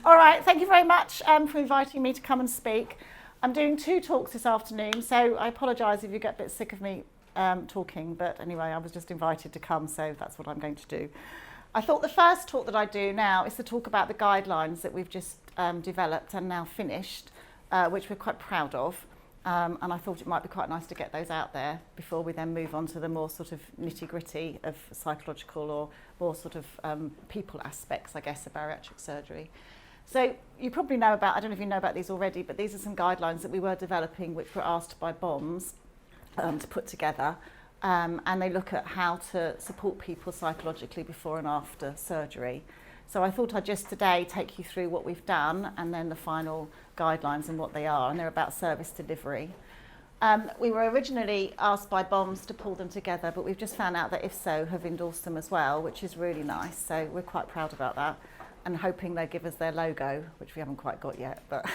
All right, thank you very much for inviting me to come and speak. I'm doing 2 talks this afternoon, so I apologise if you get a bit sick of me talking, but anyway, I was just invited to come, so that's what I'm going to do. I thought the first talk that I do now is to talk about the guidelines that we've just developed and now finished, which we're quite proud of. And I thought it might be quite nice to get those out there before we then move on to the more sort of nitty-gritty of psychological or more sort of people aspects, I guess, of bariatric surgery. So you probably know about, I don't know if you know about these already, but these are some guidelines that we were developing which were asked by BOMS to put together. And they look at how to support people psychologically before and after surgery. So I thought I'd just today take you through what we've done and then the final guidelines and what they are, and they're about service delivery. We were originally asked by BOMS to pull them together, but we've just found out that LIBSS have endorsed them as well, which is really nice. So we're quite proud about that and hoping they give us their logo, which we haven't quite got yet. But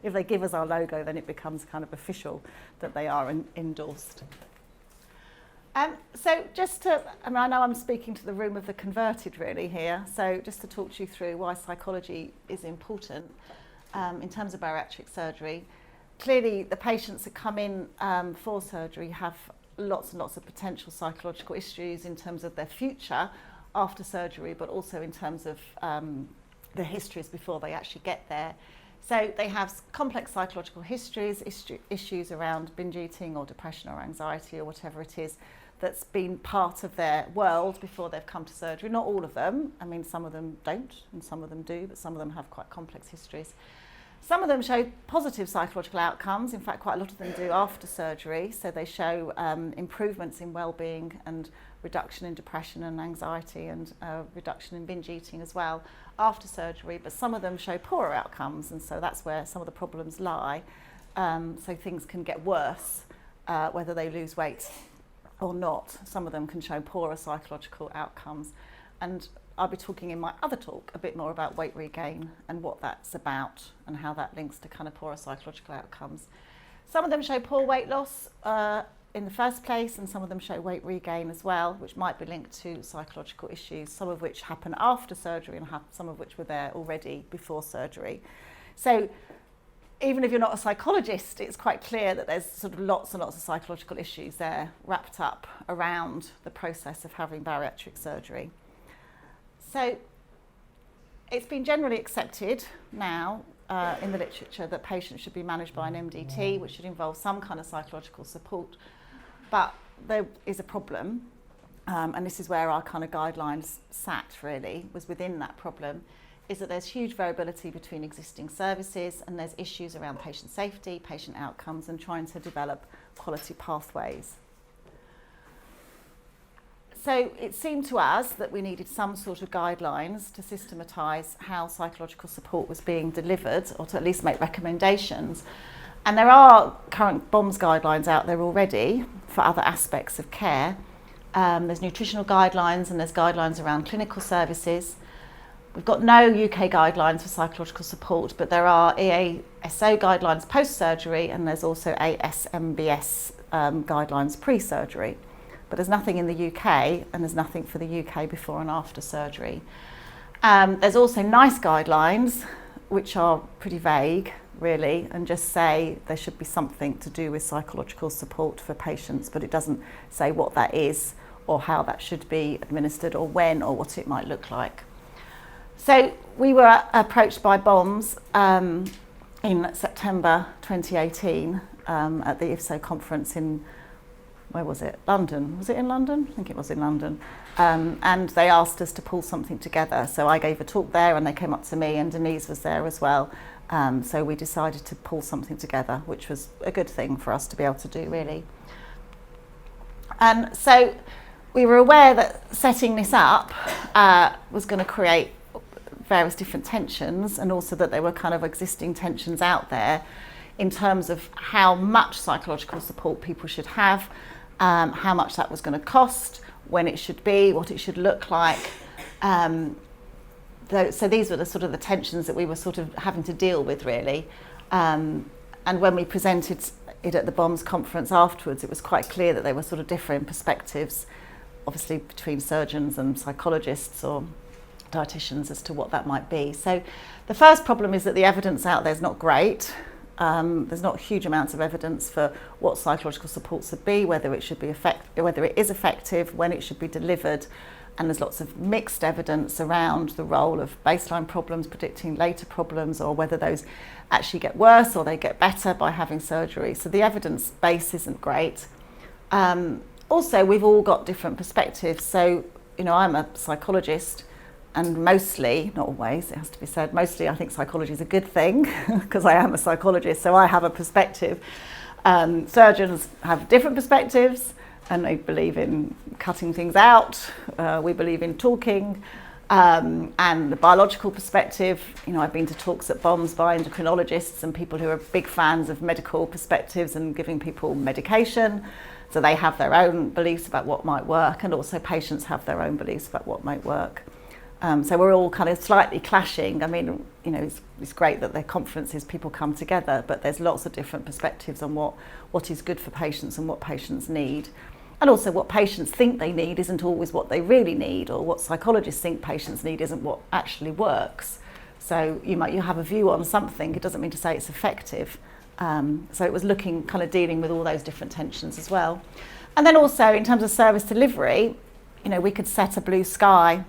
if they give us our logo, then it becomes kind of official that they are endorsed. So just to, I know I'm speaking to the room of the converted really here, so just to talk you through why psychology is important in terms of bariatric surgery. Clearly the patients that come in for surgery have lots and lots of potential psychological issues in terms of their future after surgery, but also in terms of the histories before they actually get there. So they have complex psychological histories, issues around binge eating or depression or anxiety or whatever it is that's been part of their world before they've come to surgery. Not all of them. I mean, some of them don't and some of them do, but some of them have quite complex histories. Some of them show positive psychological outcomes. In fact, quite a lot of them do after surgery. So they show improvements in well-being and reduction in depression and anxiety and reduction in binge eating as well after surgery. But some of them show poorer outcomes, and so that's where some of the problems lie. So things can get worse, whether they lose weight or not. Some of them can show poorer psychological outcomes. And I'll be talking in my other talk a bit more about weight regain and what that's about and how that links to kind of poorer psychological outcomes. Some of them show poor weight loss in the first place, and some of them show weight regain as well, which might be linked to psychological issues, some of which happen after surgery and some of which were there already before surgery. So even if you're not a psychologist, it's quite clear that there's sort of lots and lots of psychological issues there wrapped up around the process of having bariatric surgery. So it's been generally accepted now in the literature that patients should be managed by an MDT, which should involve some kind of psychological support. But there is a problem, and this is where our kind of guidelines sat really, was within that problem, is that there's huge variability between existing services, and there's issues around patient safety, patient outcomes, and trying to develop quality pathways. So it seemed to us that we needed some sort of guidelines to systematise how psychological support was being delivered, or to at least make recommendations. And there are current BOMS guidelines out there already for other aspects of care. There's nutritional guidelines and there's guidelines around clinical services. We've got no UK guidelines for psychological support, but there are EASO guidelines post-surgery, and there's also ASMBS guidelines pre-surgery. But there's nothing in the UK, and there's nothing for the UK before and after surgery. There's also NICE guidelines, which are pretty vague, really, and just say there should be something to do with psychological support for patients, but it doesn't say what that is or how that should be administered or when or what it might look like. So we were approached by BOMS in September 2018 at the IFSO conference in, where was it? London. Was it in London? I think it was in London. And they asked us to pull something together. So I gave a talk there and they came up to me, and Denise was there as well. So we decided to pull something together, which was a good thing for us to be able to do, really. And so we were aware that setting this up was going to create various different tensions, and also that there were kind of existing tensions out there in terms of how much psychological support people should have, how much that was going to cost, when it should be, what it should look like. So these were the sort of the tensions that we were sort of having to deal with, really. And when we presented it at the BOMS conference afterwards, it was quite clear that there were sort of different perspectives, obviously between surgeons and psychologists or dietitians as to what that might be. So the first problem is that the evidence out there is not great. There's not huge amounts of evidence for what psychological supports would be, whether it should be whether it is effective, when it should be delivered, and there's lots of mixed evidence around the role of baseline problems predicting later problems, or whether those actually get worse or they get better by having surgery. So the evidence base isn't great. Also, we've all got different perspectives. So, I'm a psychologist, and mostly, not always, it has to be said, mostly I think psychology is a good thing because I am a psychologist, so I have a perspective. Surgeons have different perspectives, and they believe in cutting things out. We believe in talking. And the biological perspective, I've been to talks at BOMs by endocrinologists and people who are big fans of medical perspectives and giving people medication. So they have their own beliefs about what might work, and also patients have their own beliefs about what might work. So we're all kind of slightly clashing. I mean, it's great that there are conferences, people come together, but there's lots of different perspectives on what is good for patients and what patients need. And also what patients think they need isn't always what they really need, or what psychologists think patients need isn't what actually works. So you have a view on something, it doesn't mean to say it's effective. So it was dealing with all those different tensions as well. And then also in terms of service delivery, we could set a blue sky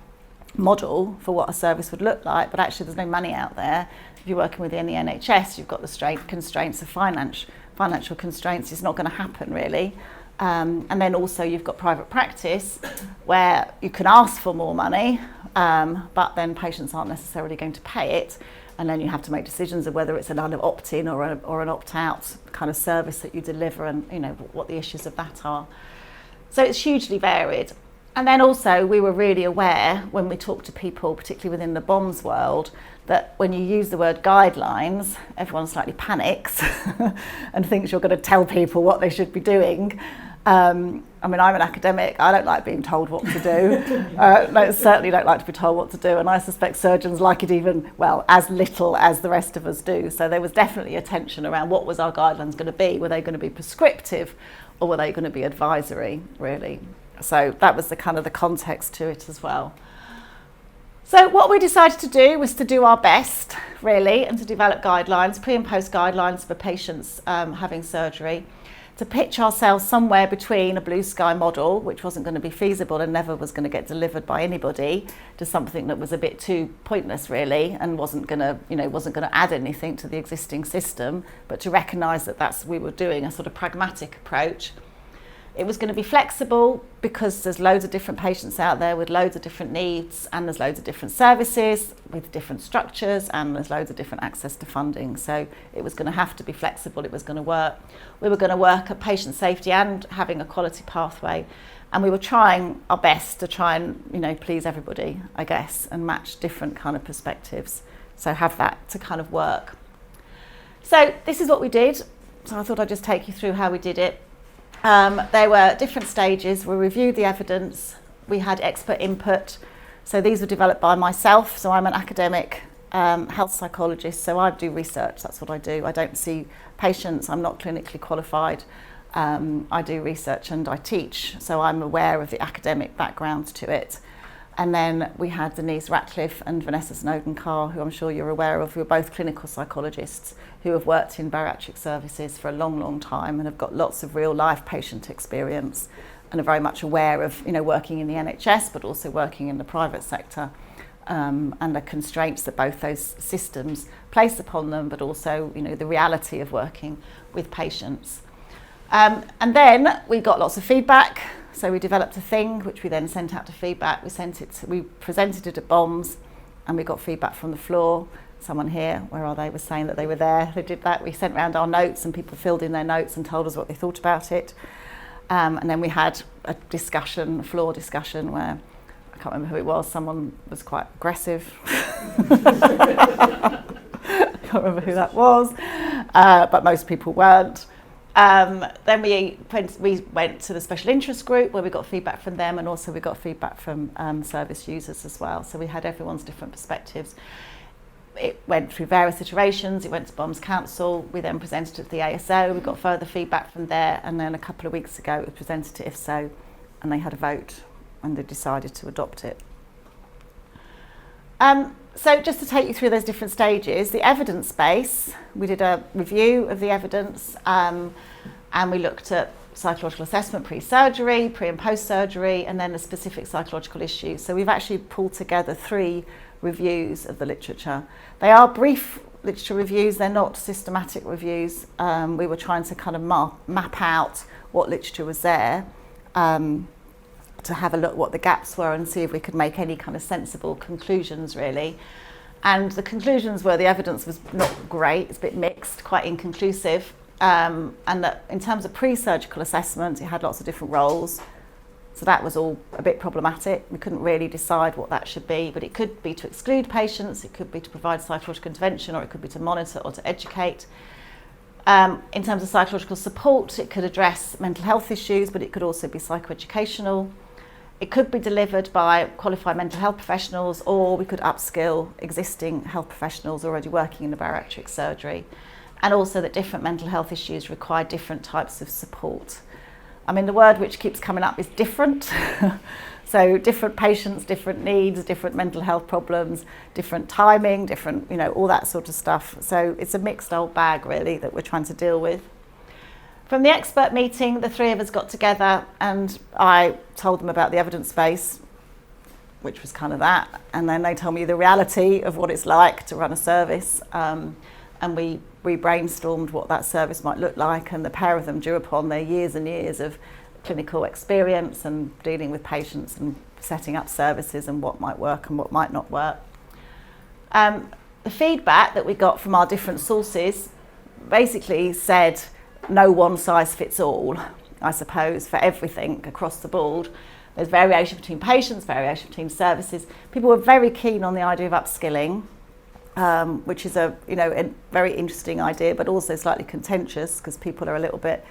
model for what a service would look like, but actually there's no money out there. If you're working within the NHS, you've got the constraints of financial constraints. It's not going to happen really. And then also you've got private practice where you can ask for more money, but then patients aren't necessarily going to pay it, and then you have to make decisions of whether it's an opt-in or an opt-out kind of service that you deliver, and what the issues of that are. So it's hugely varied. And then also we were really aware when we talked to people, particularly within the BOMs world, that when you use the word guidelines, everyone slightly panics and thinks you're going to tell people what they should be doing. I'm an academic. I don't like being told what to do. I certainly don't like to be told what to do, and I suspect surgeons like it as little as the rest of us do. So there was definitely a tension around what was our guidelines going to be. Were they going to be prescriptive, or were they going to be advisory, really? So that was the context to it as well. So what we decided to do was to do our best, really, and to develop guidelines, pre and post guidelines for patients having surgery, to pitch ourselves somewhere between a blue sky model, which wasn't going to be feasible and never was going to get delivered by anybody, to something that was a bit too pointless, really, and wasn't going to add anything to the existing system, but to recognise that we were doing a sort of pragmatic approach. It was going to be flexible because there's loads of different patients out there with loads of different needs, and there's loads of different services with different structures, and there's loads of different access to funding. So it was going to have to be flexible, it was going to work. We were going to work at patient safety and having a quality pathway, and we were trying our best to try and please everybody, I guess, and match different kind of perspectives. So have that to kind of work. So this is what we did. So I thought I'd just take you through how we did it. There were different stages. We reviewed the evidence, we had expert input. So these were developed by myself. So I'm an academic health psychologist, so I do research, that's what I do. I don't see patients, I'm not clinically qualified. I do research and I teach, so I'm aware of the academic background to it. And then we had Denise Ratcliffe and Vanessa Snowden-Carr, who I'm sure you're aware of, who are both clinical psychologists who have worked in bariatric services for a long, long time and have got lots of real life patient experience and are very much aware of working in the NHS but also working in the private sector, and the constraints that both those systems place upon them, but also the reality of working with patients. And then we got lots of feedback. So we developed a thing which we then sent out to feedback. We presented it at BOMs and we got feedback from the floor. Someone here, where are they, was saying that they were there. They did that. We sent around our notes and people filled in their notes and told us what they thought about it. And then we had a floor discussion where, I can't remember who it was, someone was quite aggressive. I can't remember who that was, but most people weren't. Then we went to the special interest group where we got feedback from them, and also we got feedback from service users as well. So we had everyone's different perspectives. It went through various iterations. It went to BOMs Council. We then presented it to the ASO. We got further feedback from there, and then a couple of weeks ago it was presented to IFSO, and they had a vote and they decided to adopt it. So just to take you through those different stages, the evidence base, we did a review of the evidence, and we looked at psychological assessment pre-surgery, pre and post-surgery, and then the specific psychological issues. So we've actually pulled together 3 reviews of the literature. They are brief literature reviews, they're not systematic reviews. We were trying to kind of map out what literature was there, to have a look what the gaps were and see if we could make any kind of sensible conclusions really. And the conclusions were the evidence was not great, it's a bit mixed, quite inconclusive, and that in terms of pre-surgical assessment it had lots of different roles, so that was all a bit problematic. We couldn't really decide what that should be, but it could be to exclude patients, it could be to provide psychological intervention, or it could be to monitor or to educate. In terms of psychological support, it could address mental health issues, but it could also be psychoeducational. It could be delivered by qualified mental health professionals, or we could upskill existing health professionals already working in the bariatric surgery. And also that different mental health issues require different types of support. I mean, the word which keeps coming up is different. So different patients, different needs, different mental health problems, different timing, different, all that sort of stuff. So it's a mixed old bag really that we're trying to deal with. From the expert meeting, the 3 of us got together and I told them about the evidence base, which was kind of that, and then they told me the reality of what it's like to run a service, and we brainstormed what that service might look like, and the pair of them drew upon their years and years of clinical experience and dealing with patients and setting up services and what might work and what might not work. The feedback that we got from our different sources basically said no one size fits all, I suppose, for everything across the board. There's variation between patients, variation between services. People were very keen on the idea of upskilling, which is a very interesting idea, but also slightly contentious because people are a little bit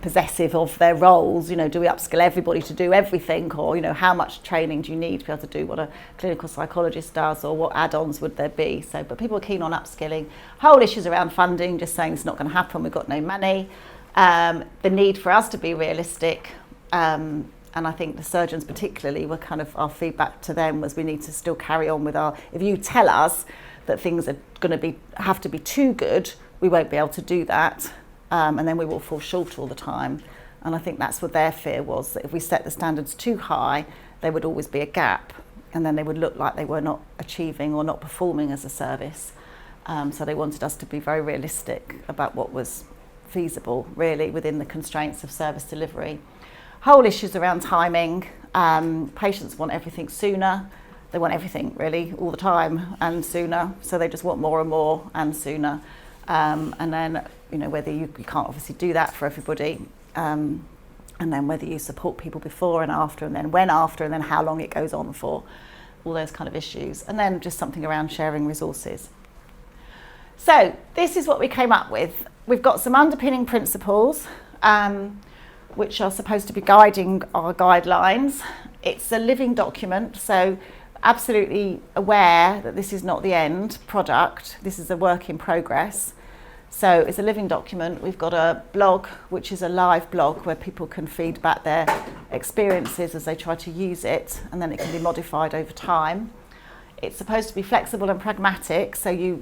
possessive of their roles. Do we upskill everybody to do everything, or how much training do you need to be able to do what a clinical psychologist does, or what add-ons would there be? So, but people are keen on upskilling. Whole issues around funding, just saying it's not going to happen, we've got no money. The need for us to be realistic, and I think the surgeons particularly were kind of, our feedback to them was we need to still carry on with if you tell us that things are going to have to be too good, we won't be able to do that. And then we will fall short all the time. And I think that's what their fear was, that if we set the standards too high, there would always be a gap, and then they would look like they were not achieving or not performing as a service. So they wanted us to be very realistic about what was feasible, really, within the constraints of service delivery. Whole issues around timing. Patients want everything sooner. They want everything, really, all the time and sooner. So they just want more and more and sooner. And then, whether you can't obviously do that for everybody, and then whether you support people before and after, and then when after, and then how long it goes on for, all those kind of issues. And then just something around sharing resources. So this is what we came up with. We've got some underpinning principles, which are supposed to be guiding our guidelines. It's a living document, so absolutely aware that this is not the end product. This is a work in progress. So it's a living document. We've got a blog, which is a live blog where people can feed back their experiences as they try to use it, and then it can be modified over time. It's supposed to be flexible and pragmatic, so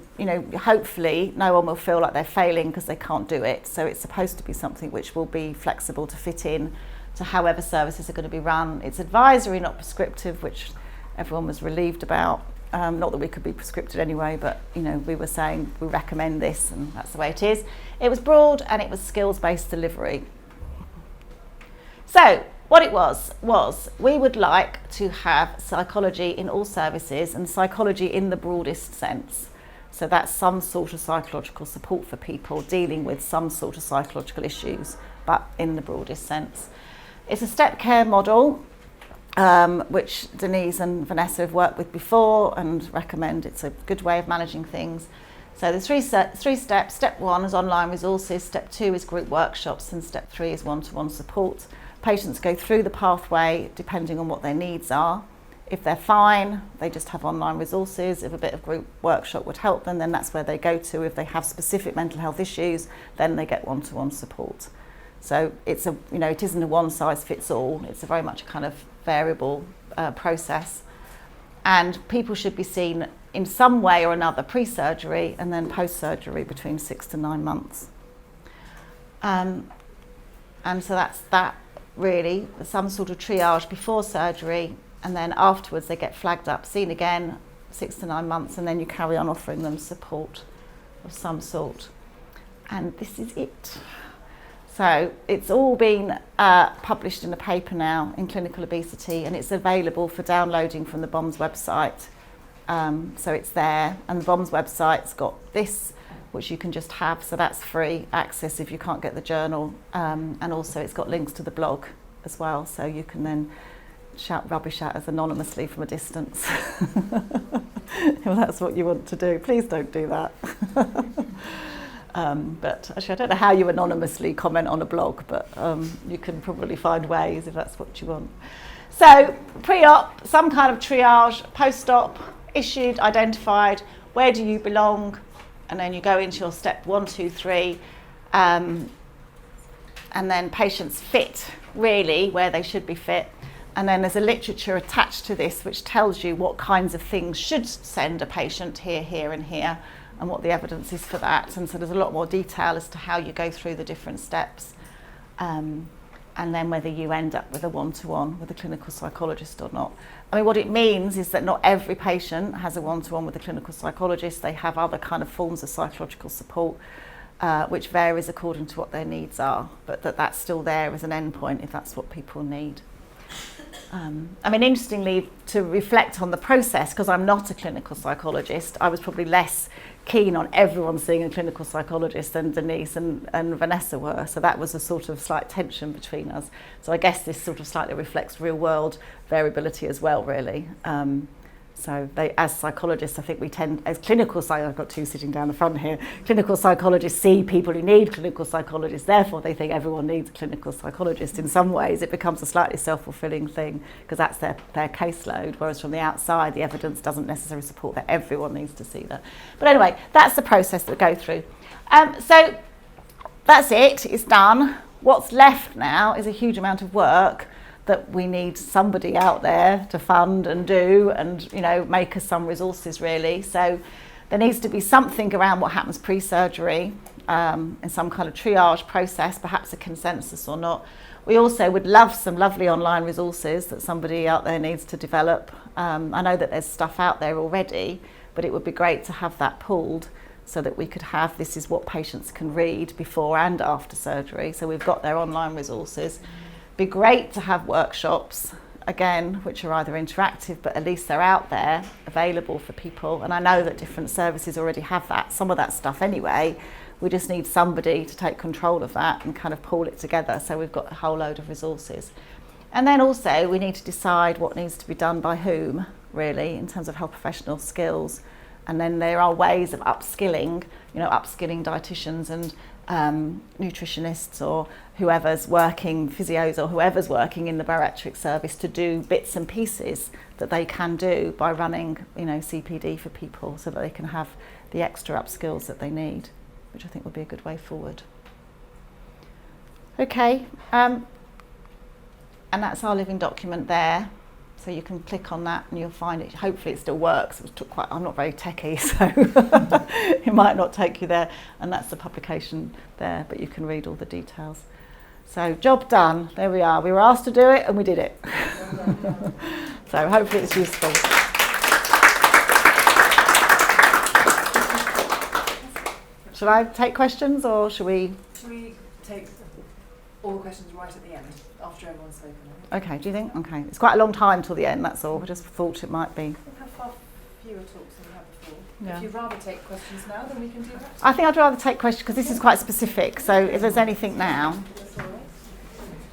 hopefully no one will feel like they're failing because they can't do it. So it's supposed to be something which will be flexible to fit in to however services are going to be run. It's advisory, not prescriptive, which everyone was relieved about. Not that we could be prescripted anyway, but we were saying we recommend this, and that's the way it is. It was broad and it was skills-based delivery. So what it was we would like to have psychology in all services, and psychology in the broadest sense. So that's some sort of psychological support for people dealing with some sort of psychological issues, but in the broadest sense. It's a step care model, which Denise and Vanessa have worked with before and recommend. It's a good way of managing things. So there's three steps. Step 1 is online resources, step 2 is group workshops, and step 3 is one-to-one support. Patients go through the pathway depending on what their needs are. If they're fine, they just have online resources. If a bit of group workshop would help them, then that's where they go to. If they have specific mental health issues, then they get one-to-one support. So it's it isn't a one size fits all. It's a very much a kind of variable process. and people should be seen in some way or another pre-surgery and then post-surgery between 6 to 9 months. And so that's that really, some sort of triage before surgery, and then afterwards they get flagged up, seen again, 6 to 9 months, and then you carry on offering them support of some sort. And this is it. So it's all been published in a paper now in Clinical Obesity, and it's available for downloading from the BOMS website. So it's there, and the BOMS website's got this, which you can just have, so that's free access if you can't get the journal, and also it's got links to the blog as well, so you can then shout rubbish at us anonymously from a distance. If that's what you want to do, please don't do that. But actually I don't know how you anonymously comment on a blog, but you can probably find ways if that's what you want. So pre-op, some kind of triage, post-op, issued, identified, where do you belong, and then you go into your step 1, 2, 3, and then patients fit really where they should be fit, and then there's a literature attached to this which tells you what kinds of things should send a patient here, here and here, and what the evidence is for that. And so there's a lot more detail as to how you go through the different steps, and then whether you end up with a one-to-one with a clinical psychologist or not. I mean, what it means is that not every patient has a one-to-one with a clinical psychologist. They have other kind of forms of psychological support, which varies according to what their needs are, but that's still there as an endpoint if that's what people need. I mean, interestingly, to reflect on the process, because I'm not a clinical psychologist, I was probably less keen on everyone seeing a clinical psychologist than Denise and Vanessa were. So that was a sort of slight tension between us. So I guess this sort of slightly reflects real world variability as well, really. So they, as psychologists, I think we tend, as clinical psychologists, I've got two sitting down the front here, clinical psychologists see people who need clinical psychologists, therefore they think everyone needs a clinical psychologist. In some ways it becomes a slightly self-fulfilling thing because that's their caseload, whereas from the outside the evidence doesn't necessarily support that everyone needs to see that. But anyway, that's the process that we go through. So that's it, it's done. What's left now is a huge amount of work that we need somebody out there to fund and do and, you know, make us some resources really. So there needs to be something around what happens pre-surgery in some kind of triage process, perhaps a consensus or not. We also would love some lovely online resources that somebody out there needs to develop. I know that there's stuff out there already, but it would be great to have that pooled so that we could have, this is what patients can read before and after surgery. So we've got their online resources. Be great to have workshops again, which are either interactive, but at least they're out there available for people. And I know that different services already have that, some of that stuff anyway. We just need somebody to take control of that and kind of pull it together. So we've got a whole load of resources. And then also we need to decide what needs to be done by whom, really, in terms of health professional skills. And then there are ways of upskilling, you know, upskilling dietitians and nutritionists or whoever's working, physios or whoever's working in the bariatric service to do bits and pieces that they can do by running, you know, CPD for people so that they can have the extra upskills that they need, which I think would be a good way forward. Okay, and that's our living document there. So you can click on that and you'll find it. Hopefully it still works. It took I'm not very techie, so it might not take you there. And that's the publication there, but you can read all the details. So job done. There we are. We were asked to do it and we did it. So hopefully it's useful. Should I take questions or should we? Should we take all the questions right at the end after everyone's spoken? Okay, do you think? Okay. It's quite a long time till the end, that's all. I just thought it might be. We'll have far fewer talks than we had before. Yeah. If you'd rather take questions now, then we can do that. I think I'd rather take questions because this is quite specific. So if there's anything now,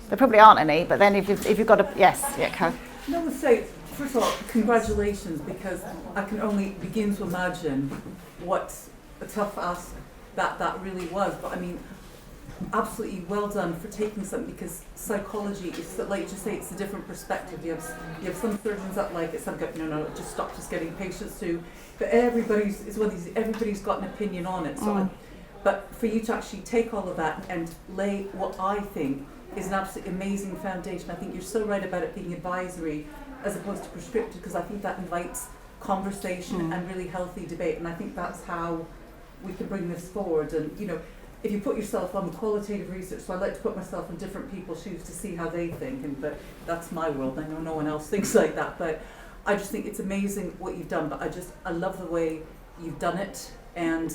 there probably aren't any, but then if you've got a, yes, yeah, Karen. I would say, first of all, congratulations, because I can only begin to imagine what a tough ask that really was. But I mean, absolutely well done for taking something, because psychology is, like you just say, it's a different perspective. You have some surgeons that like it, some go, no, just stop just getting patients to. But everybody's got an opinion on it. So, but for you to actually take all of that and lay what I think is an absolutely amazing foundation. I think you're so right about it being advisory as opposed to prescriptive, because I think that invites conversation and really healthy debate, and I think that's how we can bring this forward. And you know, if you put yourself on qualitative research, so I like to put myself in different people's shoes to see how they think, but that's my world. I know no one else thinks like that, but I just think it's amazing what you've done. But I love the way you've done it, and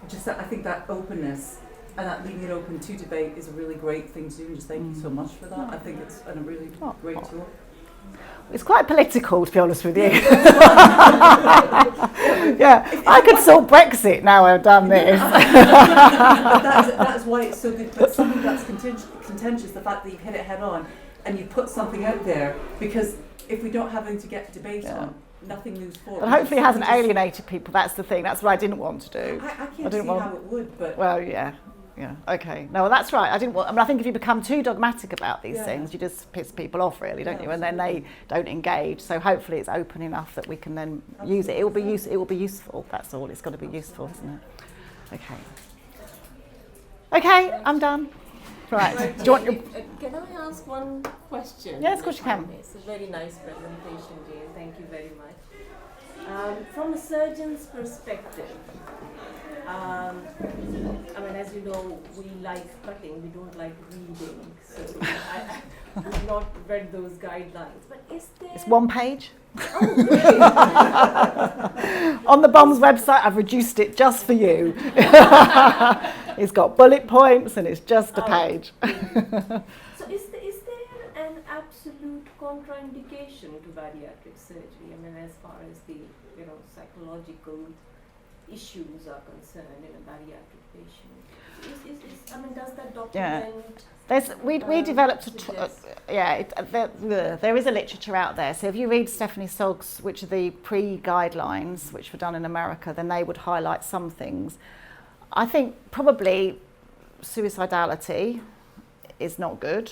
just that, I think that openness and that leaving it open to debate is a really great thing to do, and just thank you so much for that. I think it's a really great tool. It's quite political, to be honest with you. Yeah, I could sort Brexit now I've done this. That is why it's so good. But something that's contentious, the fact that you hit it head on and you put something out there, because if we don't have anything to get debate on, nothing moves forward. But hopefully it hasn't alienated people. That's the thing. That's what I didn't want to do. I can't see how it would, but... Well, yeah. Okay. No, well, that's right. I mean, I think if you become too dogmatic about these things, you just piss people off, really, don't you? And then they don't engage. So hopefully it's open enough that we can then use it. It will be useful. That's all. It's got to be useful, isn't it? Okay, I'm done. Right. Do you want your... Can I ask one question? Yes, of course you can. It's a very nice presentation, Jane. Thank you very much. From a surgeon's perspective, I mean, as you know, we like cutting, we don't like reading. So I've not read those guidelines. But is there... It's one page. Oh, really? On the BOMS website, I've reduced it just for you. It's got bullet points and it's just a page. So is there an absolute contraindication to bariatric surgery? I mean, as far as the psychological issues are concerned in a bariatric patient? I mean, does that document... We developed there is a literature out there. So if you read Stephanie Sogg's, which are the pre-guidelines, which were done in America, then they would highlight some things. I think probably suicidality is not good.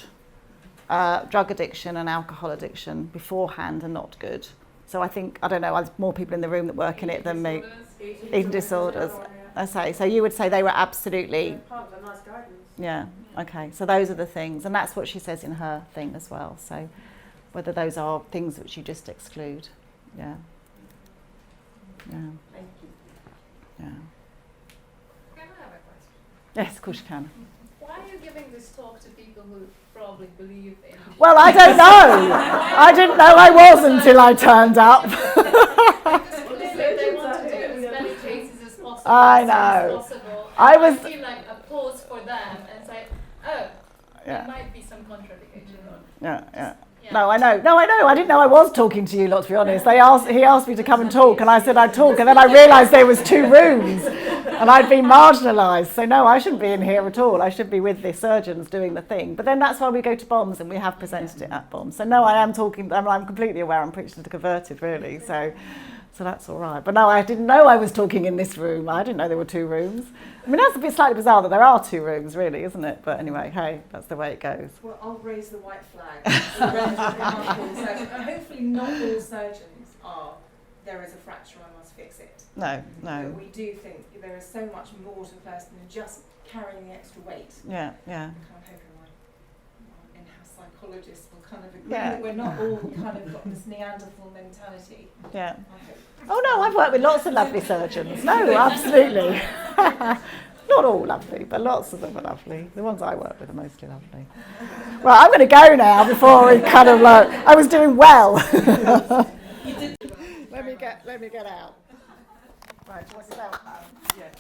Drug addiction and alcohol addiction beforehand are not good. So I think, I don't know, there's more people in the room that work in it than me. Eating disorders. I say. So you would say they were absolutely... Yeah, okay. So those are the things. And that's what she says in her thing as well. So whether those are things which you just exclude. Yeah. Thank you. Yeah. Can I have a question? Yes, of course you can. Why are you giving this talk to people who probably believe in... Well, I don't know. I didn't know I was until I turned up. They want to do as many cases as possible. I know. I feel like a pause for them and say, there might be some contradiction. Yeah. No, I know. I didn't know I was talking to you lot, to be honest. He asked me to come and talk, and I said I'd talk, and then I realised there was 2 rooms, and I'd been marginalised. So no, I shouldn't be in here at all. I should be with the surgeons doing the thing. But then that's why we go to BOMS, and we have presented it at BOMS. So no, I am talking. I'm completely aware. I'm preaching to converted, really. So that's all right. But no, I didn't know I was talking in this room. I didn't know there were 2 rooms. I mean, that's a bit slightly bizarre that there are 2 rooms, really, isn't it? But anyway, hey, that's the way it goes. Well, I'll raise the white flag. Hopefully not all surgeons are, there is a fracture, I must fix it. No. But we do think there is so much more to the person than just carrying the extra weight. Yeah. I'm hoping my in-house psychologists will kind of agree that we're not all kind of got this Neanderthal mentality. Yeah. Oh no, I've worked with lots of lovely surgeons. No, absolutely. Not all lovely, but lots of them are lovely. The ones I work with are mostly lovely. Right, I'm going to go now before we kind of like... I was doing well. Let me get out. Right, do you want to sit out? Yeah.